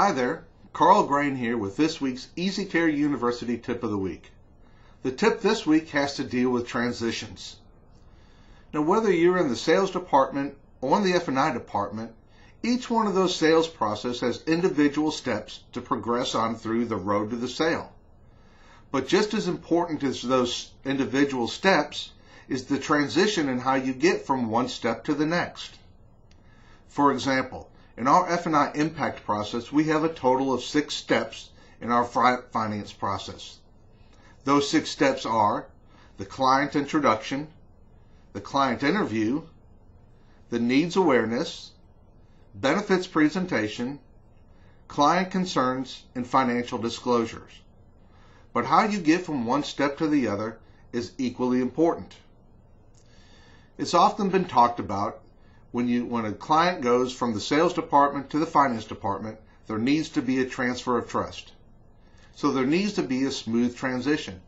Hi there, Carl Grain here with this week's EasyCare University Tip of the Week. The tip this week has to deal with transitions. Now, whether you're in the sales department or in the F&I department, each one of those sales processes has individual steps to progress on through the road to the sale. But just as important as those individual steps is the transition in how you get from one step to the next. For example, in our F&I impact process, we have a total of 6 steps in our finance process. Those 6 steps are the client introduction, the client interview, the needs awareness, benefits presentation, client concerns, and financial disclosures. But how you get from one step to the other is equally important. It's often been talked about when a client goes from the sales department to the finance department, there needs to be a transfer of trust. So there needs to be a smooth transition.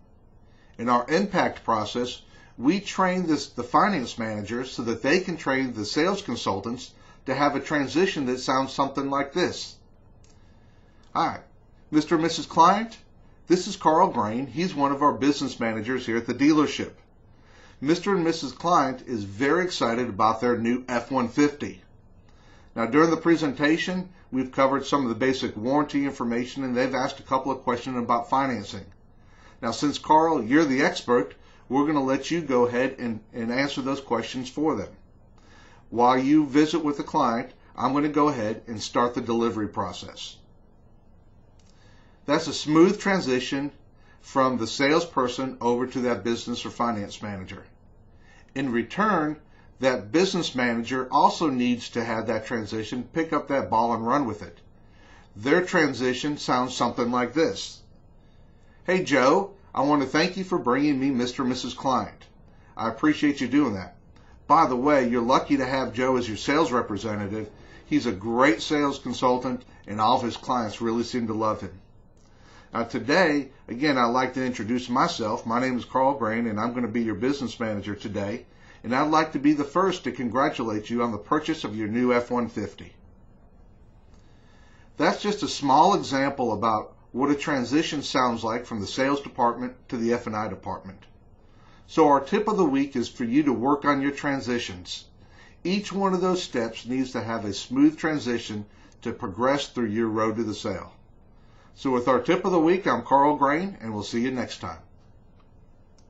In our impact process, we train the finance managers so that they can train the sales consultants to have a transition that sounds something like this. Hi, Mr. and Mrs. Client, this is Carl Grain. He's one of our business managers here at the dealership. Mr. and Mrs. Client is very excited about their new F-150. Now, during the presentation, we've covered some of the basic warranty information, and they've asked a couple of questions about financing. Now, since Carl, you're the expert, we're going to let you go ahead and answer those questions for them. While you visit with the client, I'm going to go ahead and start the delivery process. That's a smooth transition from the salesperson over to that business or finance manager. In return, that business manager also needs to have that transition, pick up that ball and run with it. Their transition sounds something like this. Hey Joe, I want to thank you for bringing me Mr. and Mrs. Client. I appreciate you doing that. By the way, you're lucky to have Joe as your sales representative. He's a great sales consultant, and all of his clients really seem to love him. Now today, again, I'd like to introduce myself. My name is Carl Grain, and I'm going to be your business manager today. And I'd like to be the first to congratulate you on the purchase of your new F-150. That's just a small example about what a transition sounds like from the sales department to the F&I department. So our tip of the week is for you to work on your transitions. Each one of those steps needs to have a smooth transition to progress through your road to the sale. So with our tip of the week, I'm Carl Grain, and we'll see you next time.